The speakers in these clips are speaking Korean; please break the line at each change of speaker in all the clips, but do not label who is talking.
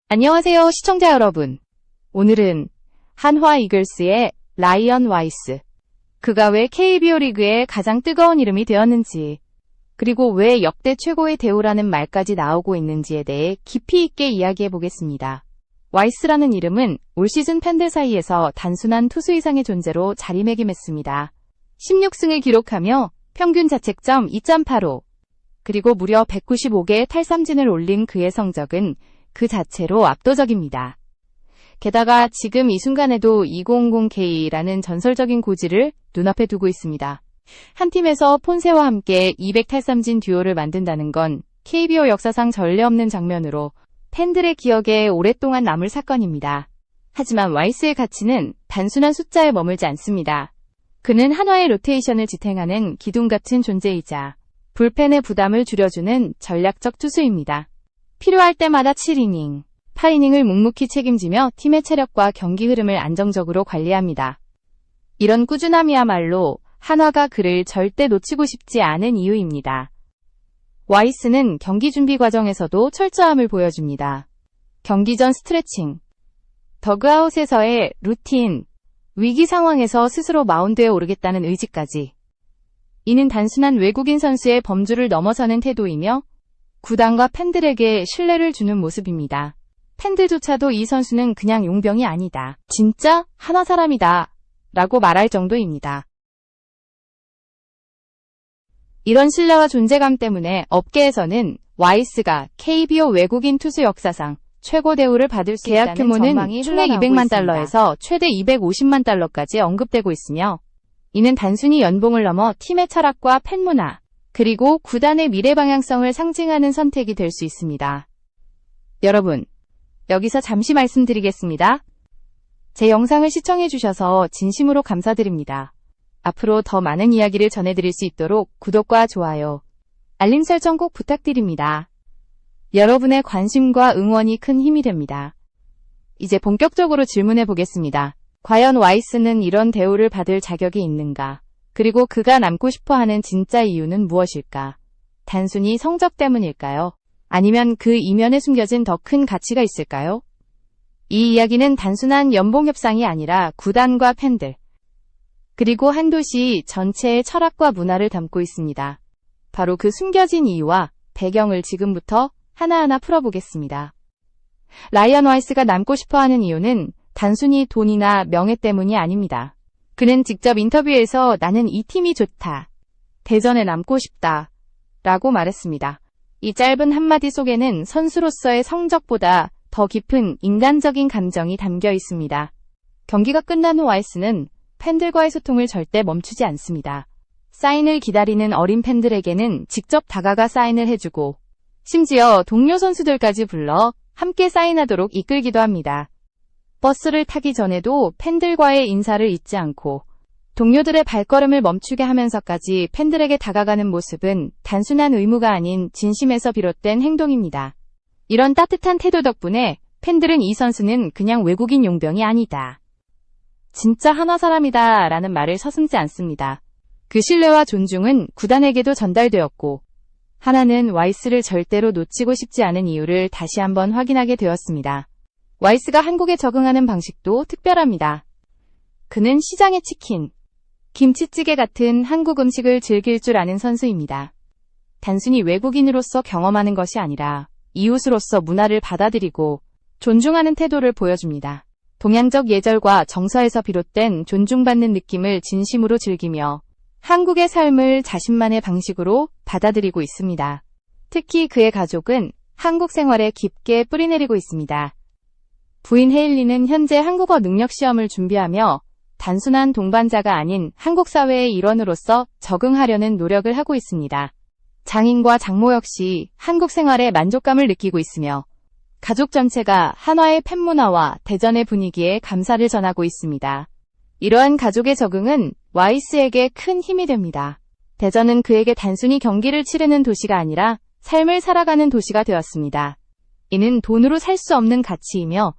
안녕하세요, 시청자 여러분. 오늘은 한화 이글스의 라이언 와이스. 그가 왜 KBO 리그의 가장 뜨거운 이름이 되었는지, 그리고 왜 역대 최고의 대우라는 말까지 나오고 있는지에 대해 깊이 있게 이야기해 보겠습니다. 와이스라는 이름은 올 시즌 팬들 사이에서 단순한 투수 이상의 존재로 자리매김했습니다. 16승을 기록하며 평균 자책점 2.85, 그리고 무려 195개의 탈삼진을 올린 그의 성적은 그 자체로 압도적입니다. 게다가 지금 이 순간에도 200K라는 전설적인 고지를 눈앞에 두고 있습니다. 한 팀에서 폰세와 함께 200탈삼진 듀오를 만든다는 건 KBO 역사상 전례 없는 장면으로 팬들의 기억에 오랫동안 남을 사건입니다. 하지만 와이스의 가치는 단순한 숫자에 머물지 않습니다. 그는 한화의 로테이션을 지탱하는 기둥 같은 존재이자 불펜의 부담을 줄여주는 전략적 투수입니다. 필요할 때마다 7이닝, 8이닝을 묵묵히 책임지며 팀의 체력과 경기 흐름을 안정적으로 관리합니다. 이런 꾸준함이야말로 한화가 그를 절대 놓치고 싶지 않은 이유입니다. 와이스는 경기 준비 과정에서도 철저함을 보여줍니다. 경기 전 스트레칭, 더그아웃에서의 루틴, 위기 상황에서 스스로 마운드에 오르겠다는 의지까지. 이는 단순한 외국인 선수의 범주를 넘어서는 태도이며 구단과 팬들에게 신뢰를 주는 모습입니다. 팬들조차도 이 선수는 그냥 용병이 아니다, 진짜 한화 사람이다 라고 말할 정도입니다. 이런 신뢰와 존재감 때문에 업계에서는 와이스가 KBO 외국인 투수 역사상 최고 대우를 받을 수 있다는 전망이 총액 200만 달러에서 최대 250만 달러까지 언급되고 있으며, 이는 단순히 연봉을 넘어 팀의 철학과 팬 문화, 그리고 구단의 미래 방향성을 상징하는 선택이 될 수 있습니다. 여러분, 여기서 잠시 말씀드리겠습니다. 제 영상을 시청해주셔서 진심으로 감사드립니다. 앞으로 더 많은 이야기를 전해드릴 수 있도록 구독과 좋아요, 알림 설정 꼭 부탁드립니다. 여러분의 관심과 응원이 큰 힘이 됩니다. 이제 본격적으로 질문해 보겠습니다. 과연 와이스는 이런 대우를 받을 자격이 있는가? 그리고 그가 남고 싶어하는 진짜 이유는 무엇일까? 단순히 성적 때문일까요? 아니면 그 이면에 숨겨진 더 큰 가치가 있을까요? 이 이야기는 단순한 연봉 협상이 아니라 구단과 팬들, 그리고 한 도시 전체의 철학과 문화를 담고 있습니다. 바로 그 숨겨진 이유와 배경을 지금부터 하나하나 풀어보겠습니다. 라이언 와이스가 남고 싶어하는 이유는 단순히 돈이나 명예 때문이 아닙니다. 그는 직접 인터뷰에서 나는 이 팀이 좋다, 대전에 남고 싶다 라고 말했습니다. 이 짧은 한마디 속에는 선수로서의 성적보다 더 깊은 인간적인 감정이 담겨 있습니다. 경기가 끝난 후 와이스는 팬들과의 소통을 절대 멈추지 않습니다. 사인을 기다리는 어린 팬들에게는 직접 다가가 사인을 해주고, 심지어 동료 선수들까지 불러 함께 사인하도록 이끌기도 합니다. 버스를 타기 전에도 팬들과의 인사를 잊지 않고 동료들의 발걸음을 멈추게 하면서까지 팬들에게 다가가는 모습은 단순한 의무가 아닌 진심에서 비롯된 행동입니다. 이런 따뜻한 태도 덕분에 팬들은 이 선수는 그냥 외국인 용병이 아니다, 진짜 한화 사람이다 라는 말을 서슴지 않습니다. 그 신뢰와 존중은 구단에게도 전달되었고, 한화는 와이스를 절대로 놓치고 싶지 않은 이유를 다시 한번 확인하게 되었습니다. 와이스가 한국에 적응하는 방식도 특별합니다. 그는 시장의 치킨, 김치찌개 같은 한국 음식을 즐길 줄 아는 선수입니다. 단순히 외국인으로서 경험하는 것이 아니라 이웃으로서 문화를 받아들이고 존중하는 태도를 보여줍니다. 동양적 예절과 정서에서 비롯된 존중받는 느낌을 진심으로 즐기며 한국의 삶을 자신만의 방식으로 받아들이고 있습니다. 특히 그의 가족은 한국 생활에 깊게 뿌리내리고 있습니다. 부인 헤일리는 현재 한국어 능력 시험을 준비하며 단순한 동반자가 아닌 한국 사회의 일원으로서 적응하려는 노력을 하고 있습니다. 장인과 장모 역시 한국 생활에 만족감을 느끼고 있으며 가족 전체가 한화의 팬문화와 대전의 분위기에 감사를 전하고 있습니다. 이러한 가족의 적응은 와이스에게 큰 힘이 됩니다. 대전은 그에게 단순히 경기를 치르는 도시가 아니라 삶을 살아가는 도시가 되었습니다. 이는 돈으로 살 수 없는 가치이며,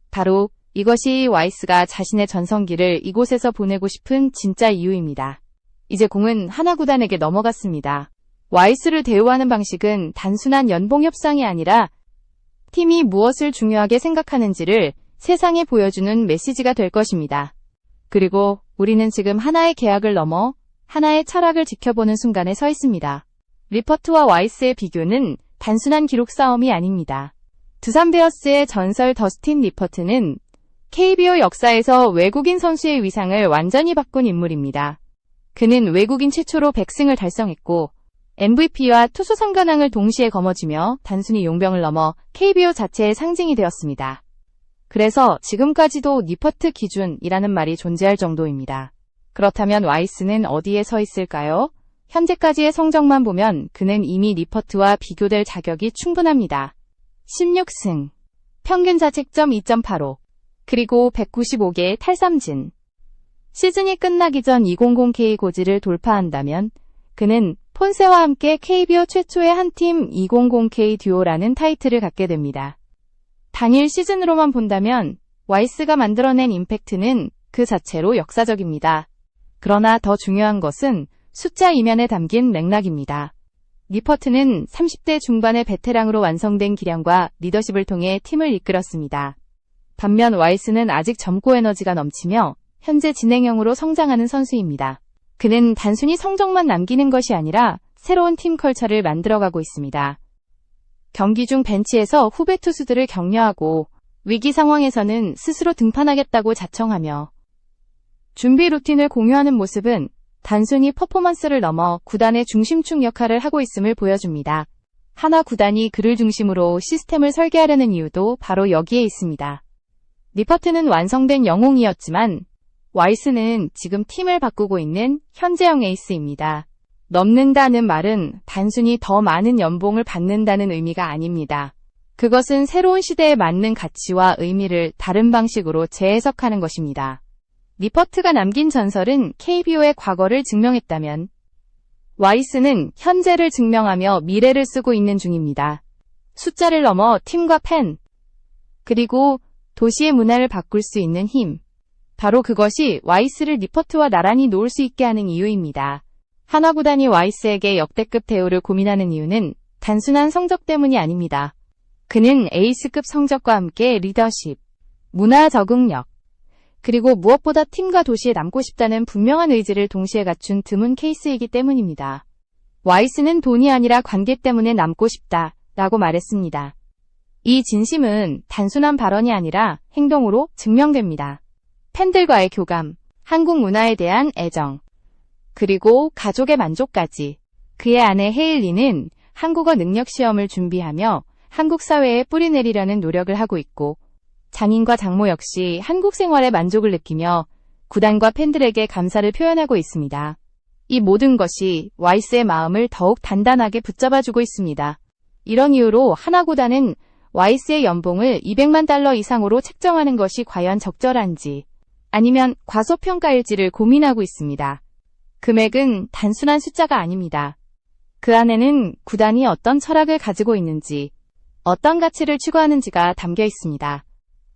바로 이것이 와이스가 자신의 전성기를 이곳에서 보내고 싶은 진짜 이유입니다. 이제 공은 한화 구단에게 넘어갔습니다. 와이스를 대우하는 방식은 단순한 연봉 협상이 아니라 팀이 무엇을 중요하게 생각하는지를 세상에 보여주는 메시지가 될 것입니다. 그리고 우리는 지금 하나의 계약을 넘어 하나의 철학을 지켜보는 순간에 서 있습니다. 리퍼트와 와이스의 비교는 단순한 기록 싸움이 아닙니다. 두산 베어스의 전설 더스틴 리퍼트는 KBO 역사에서 외국인 선수의 위상을 완전히 바꾼 인물입니다. 그는 외국인 최초로 100승을 달성했고 MVP와 투수 삼관왕을 동시에 거머쥐며 단순히 용병을 넘어 KBO 자체의 상징이 되었습니다. 그래서 지금까지도 리퍼트 기준이라는 말이 존재할 정도입니다. 그렇다면 와이스는 어디에 서 있을까요? 현재까지의 성적만 보면 그는 이미 리퍼트와 비교될 자격이 충분합니다. 16승, 평균 자책점 2.85, 그리고 195개의 탈삼진. 시즌이 끝나기 전 200K 고지를 돌파한다면 그는 폰세와 함께 KBO 최초의 한 팀 200K 듀오라는 타이틀을 갖게 됩니다. 당일 시즌으로만 본다면 와이스가 만들어낸 임팩트는 그 자체로 역사적입니다. 그러나 더 중요한 것은 숫자 이면에 담긴 맥락입니다. 리퍼트는 30대 중반의 베테랑으로 완성된 기량과 리더십을 통해 팀을 이끌었습니다. 반면 와이스는 아직 젊고 에너지가 넘치며 현재 진행형으로 성장하는 선수입니다. 그는 단순히 성적만 남기는 것이 아니라 새로운 팀 컬처를 만들어가고 있습니다. 경기 중 벤치에서 후배 투수들을 격려하고 위기 상황에서는 스스로 등판하겠다고 자청하며 준비 루틴을 공유하는 모습은 단순히 퍼포먼스를 넘어 구단의 중심축 역할을 하고 있음을 보여줍니다. 하나 구단이 그를 중심으로 시스템을 설계하려는 이유도 바로 여기에 있습니다. 리퍼트는 완성된 영웅이었지만 와이스는 지금 팀을 바꾸고 있는 현재형 에이스입니다. 넘는다는 말은 단순히 더 많은 연봉을 받는다는 의미가 아닙니다. 그것은 새로운 시대에 맞는 가치와 의미를 다른 방식으로 재해석하는 것입니다. 리퍼트가 남긴 전설은 KBO의 과거를 증명했다면 와이스는 현재를 증명하며 미래를 쓰고 있는 중입니다. 숫자를 넘어 팀과 팬, 그리고 도시의 문화를 바꿀 수 있는 힘. 바로 그것이 와이스를 리퍼트와 나란히 놓을 수 있게 하는 이유입니다. 하나 구단이 와이스에게 역대급 대우를 고민하는 이유는 단순한 성적 때문이 아닙니다. 그는 에이스급 성적과 함께 리더십, 문화 적응력, 그리고 무엇보다 팀과 도시에 남고 싶다는 분명한 의지를 동시에 갖춘 드문 케이스이기 때문입니다. 와이스는 돈이 아니라 관계 때문에 남고 싶다 라고 말했습니다. 이 진심은 단순한 발언이 아니라 행동으로 증명됩니다. 팬들과의 교감, 한국 문화에 대한 애정, 그리고 가족의 만족까지. 그의 아내 헤일리는 한국어 능력 시험을 준비하며 한국 사회에 뿌리내리려는 노력을 하고 있고 장인과 장모 역시 한국 생활에 만족을 느끼며 구단과 팬들에게 감사를 표현하고 있습니다. 이 모든 것이 와이스의 마음을 더욱 단단하게 붙잡아주고 있습니다. 이런 이유로 하나 구단은 와이스의 연봉을 200만 달러 이상으로 책정하는 것이 과연 적절한지 아니면 과소평가일지를 고민하고 있습니다. 금액은 단순한 숫자가 아닙니다. 그 안에는 구단이 어떤 철학을 가지고 있는지, 어떤 가치를 추구하는지가 담겨 있습니다.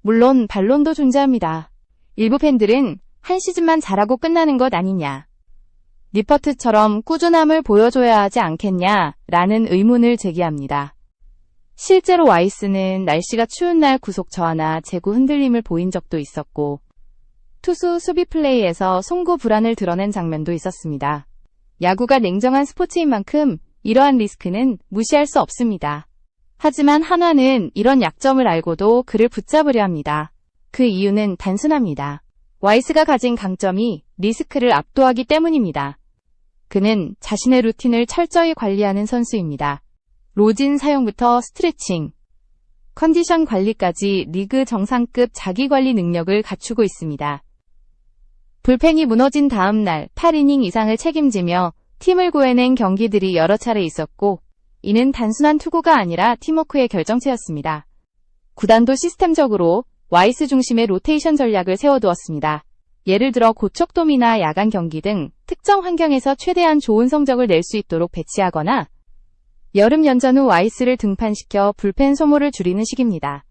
물론 반론도 존재합니다. 일부 팬들은 한 시즌만 잘하고 끝나는 것 아니냐, 리퍼트처럼 꾸준함을 보여줘야 하지 않겠냐 라는 의문을 제기합니다. 실제로 와이스는 날씨가 추운 날 구속 저하나 제구 흔들림을 보인 적도 있었고 투수 수비 플레이에서 송구 불안을 드러낸 장면도 있었습니다. 야구가 냉정한 스포츠인 만큼 이러한 리스크는 무시할 수 없습니다. 하지만 한화는 이런 약점을 알고도 그를 붙잡으려 합니다. 그 이유는 단순합니다. 와이스가 가진 강점이 리스크를 압도하기 때문입니다. 그는 자신의 루틴을 철저히 관리하는 선수입니다. 로진 사용부터 스트레칭, 컨디션 관리까지 리그 정상급 자기관리 능력을 갖추고 있습니다. 불펜이 무너진 다음 날 8이닝 이상을 책임지며 팀을 구해낸 경기들이 여러 차례 있었고 이는 단순한 투구가 아니라 팀워크의 결정체였습니다. 구단도 시스템적으로 와이스 중심의 로테이션 전략을 세워두었습니다. 예를 들어 고척돔이나 야간 경기 등 특정 환경에서 최대한 좋은 성적을 낼 수 있도록 배치하거나 여름 연전 후 와이스를 등판시켜 불펜 소모를 줄이는 식입니다.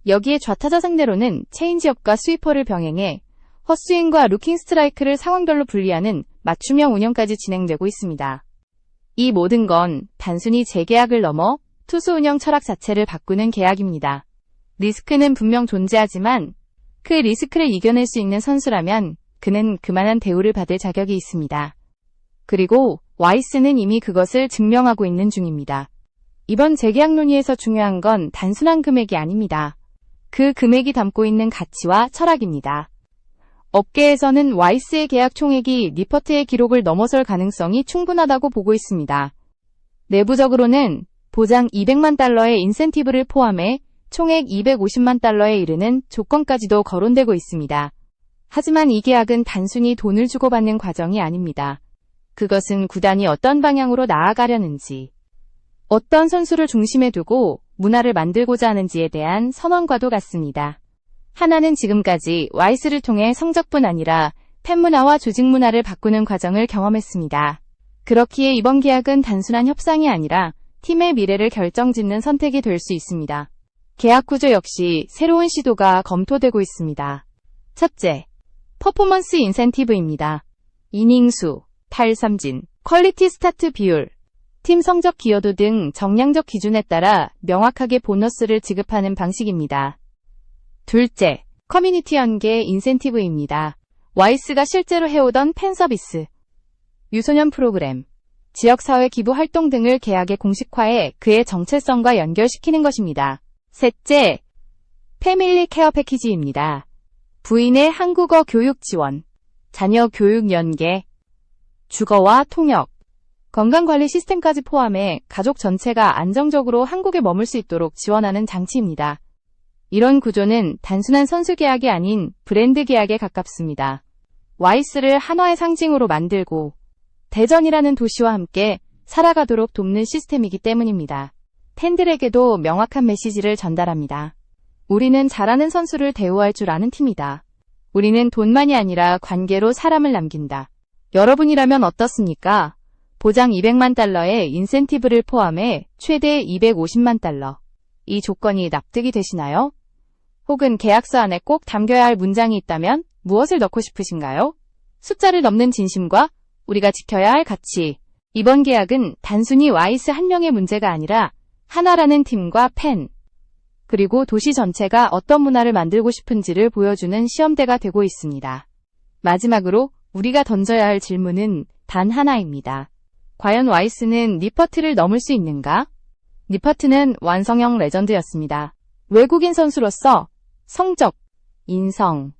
여기에 좌타자 상대로는 체인지업과 스위퍼를 병행해 헛스윙과 루킹 스트라이크를 상황별로 분리하는 맞춤형 운영까지 진행되고 있습니다. 이 모든 건 단순히 재계약을 넘어 투수 운영 철학 자체를 바꾸는 계약입니다. 리스크는 분명 존재하지만 그 리스크를 이겨낼 수 있는 선수라면 그는 그만한 대우를 받을 자격이 있습니다. 그리고 와이스는 이미 그것을 증명하고 있는 중입니다. 이번 재계약 논의에서 중요한 건 단순한 금액이 아닙니다. 그 금액이 담고 있는 가치와 철학입니다. 업계에서는 와이스의 계약 총액이 니퍼트의 기록을 넘어설 가능성이 충분하다고 보고 있습니다. 내부적으로는 보장 200만 달러의 인센티브를 포함해 총액 250만 달러에 이르는 조건까지도 거론되고 있습니다. 하지만 이 계약은 단순히 돈을 주고받는 과정이 아닙니다. 그것은 구단이 어떤 방향으로 나아가려는지, 어떤 선수를 중심에 두고 문화를 만들고자 하는지에 대한 선언과도 같습니다. 하나는 지금까지 와이스를 통해 성적뿐 아니라 팬 문화와 조직 문화를 바꾸는 과정을 경험했습니다. 그렇기에 이번 계약은 단순한 협상이 아니라 팀의 미래를 결정짓는 선택이 될 수 있습니다. 계약 구조 역시 새로운 시도가 검토되고 있습니다. 첫째, 퍼포먼스 인센티브입니다. 이닝 수, 탈삼진, 퀄리티 스타트 비율, 팀 성적 기여도 등 정량적 기준에 따라 명확하게 보너스를 지급하는 방식입니다. 둘째, 커뮤니티 연계 인센티브입니다. 와이스가 실제로 해오던 팬 서비스, 유소년 프로그램, 지역사회 기부 활동 등을 계약에 공식화해 그의 정체성과 연결시키는 것입니다. 셋째, 패밀리 케어 패키지입니다. 부인의 한국어 교육 지원, 자녀 교육 연계, 주거와 통역, 건강관리 시스템까지 포함해 가족 전체가 안정적으로 한국에 머물 수 있도록 지원하는 장치입니다. 이런 구조는 단순한 선수 계약이 아닌 브랜드 계약에 가깝습니다. 와이스를 한화의 상징으로 만들고 대전이라는 도시와 함께 살아가도록 돕는 시스템이기 때문입니다. 팬들에게도 명확한 메시지를 전달합니다. 우리는 잘하는 선수를 대우할 줄 아는 팀이다. 우리는 돈만이 아니라 관계로 사람을 남긴다. 여러분이라면 어떻습니까? 보장 200만 달러의 인센티브를 포함해 최대 250만 달러. 이 조건이 납득이 되시나요? 혹은 계약서 안에 꼭 담겨야 할 문장이 있다면 무엇을 넣고 싶으신가요? 숫자를 넘는 진심과 우리가 지켜야 할 가치. 이번 계약은 단순히 와이스 한 명의 문제가 아니라 하나라는 팀과 팬, 그리고 도시 전체가 어떤 문화를 만들고 싶은지를 보여주는 시험대가 되고 있습니다. 마지막으로 우리가 던져야 할 질문은 단 하나입니다. 과연 와이스는 니퍼트를 넘을 수 있는가? 니퍼트는 완성형 레전드였습니다. 외국인 선수로서 성적, 인성,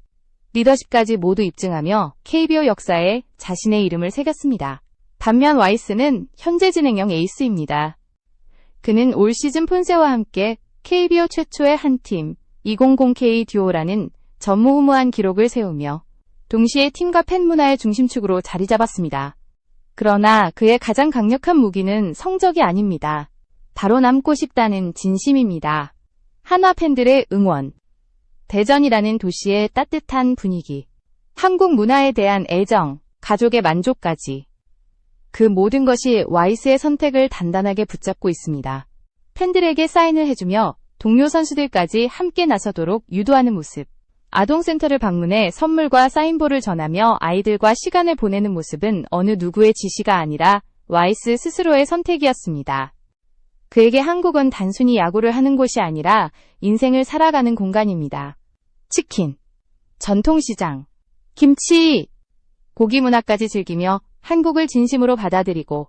리더십까지 모두 입증하며 KBO 역사에 자신의 이름을 새겼습니다. 반면 와이스는 현재 진행형 에이스입니다. 그는 올 시즌 폰세와 함께 KBO 최초의 한 팀 200K 듀오라는 전무후무한 기록을 세우며 동시에 팀과 팬 문화의 중심축으로 자리 잡았습니다. 그러나 그의 가장 강력한 무기는 성적이 아닙니다. 바로 남고 싶다는 진심입니다. 한화 팬들의 응원, 대전이라는 도시의 따뜻한 분위기, 한국 문화에 대한 애정, 가족의 만족까지. 그 모든 것이 와이스의 선택을 단단하게 붙잡고 있습니다. 팬들에게 사인을 해주며 동료 선수들까지 함께 나서도록 유도하는 모습. 아동센터를 방문해 선물과 사인볼을 전하며 아이들과 시간을 보내는 모습은 어느 누구의 지시가 아니라 와이스 스스로의 선택이었습니다. 그에게 한국은 단순히 야구를 하는 곳이 아니라 인생을 살아가는 공간입니다. 치킨, 전통시장, 김치, 고기 문화까지 즐기며 한국을 진심으로 받아들이고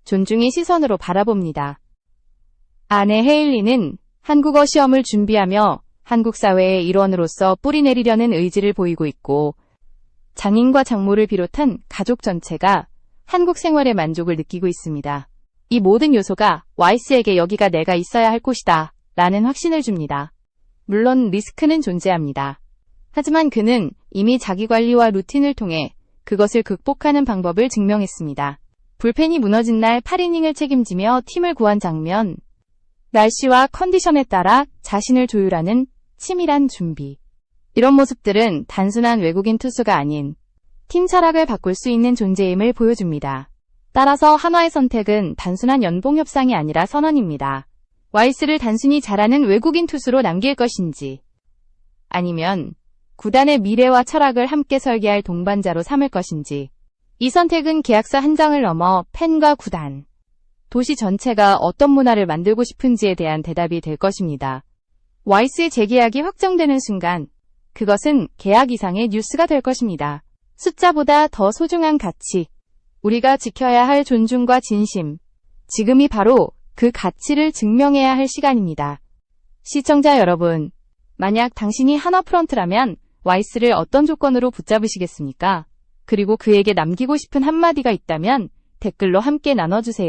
존중의 시선으로 바라봅니다. 아내 헤일리는 한국어 시험을 준비하며 한국 사회의 일원으로서 뿌리내리려는 의지를 보이고 있고 장인과 장모를 비롯한 가족 전체가 한국 생활의 만족을 느끼고 있습니다. 이 모든 요소가 와이스에게 여기가 내가 있어야 할 곳이다 라는 확신을 줍니다. 물론 리스크는 존재합니다. 하지만 그는 이미 자기관리와 루틴을 통해 그것을 극복하는 방법을 증명했습니다. 불펜이 무너진 날 8이닝을 책임지며 팀을 구한 장면, 날씨와 컨디션에 따라 자신을 조율하는 치밀한 준비. 이런 모습들은 단순한 외국인 투수가 아닌 팀 철학을 바꿀 수 있는 존재임을 보여줍니다. 따라서 한화의 선택은 단순한 연봉 협상이 아니라 선언입니다. 와이스를 단순히 잘하는 외국인 투수로 남길 것인지, 아니면 구단의 미래와 철학을 함께 설계할 동반자로 삼을 것인지. 이 선택은 계약서 한 장을 넘어 팬과 구단, 도시 전체가 어떤 문화를 만들고 싶은지에 대한 대답이 될 것입니다. 와이스의 재계약이 확정되는 순간 그것은 계약 이상의 뉴스가 될 것입니다. 숫자보다 더 소중한 가치, 우리가 지켜야 할 존중과 진심, 지금이 바로 그 가치를 증명해야 할 시간입니다. 시청자 여러분, 만약 당신이 하나프런트라면 와이스를 어떤 조건으로 붙잡으시겠습니까? 그리고 그에게 남기고 싶은 한마디가 있다면 댓글로 함께 나눠주세요.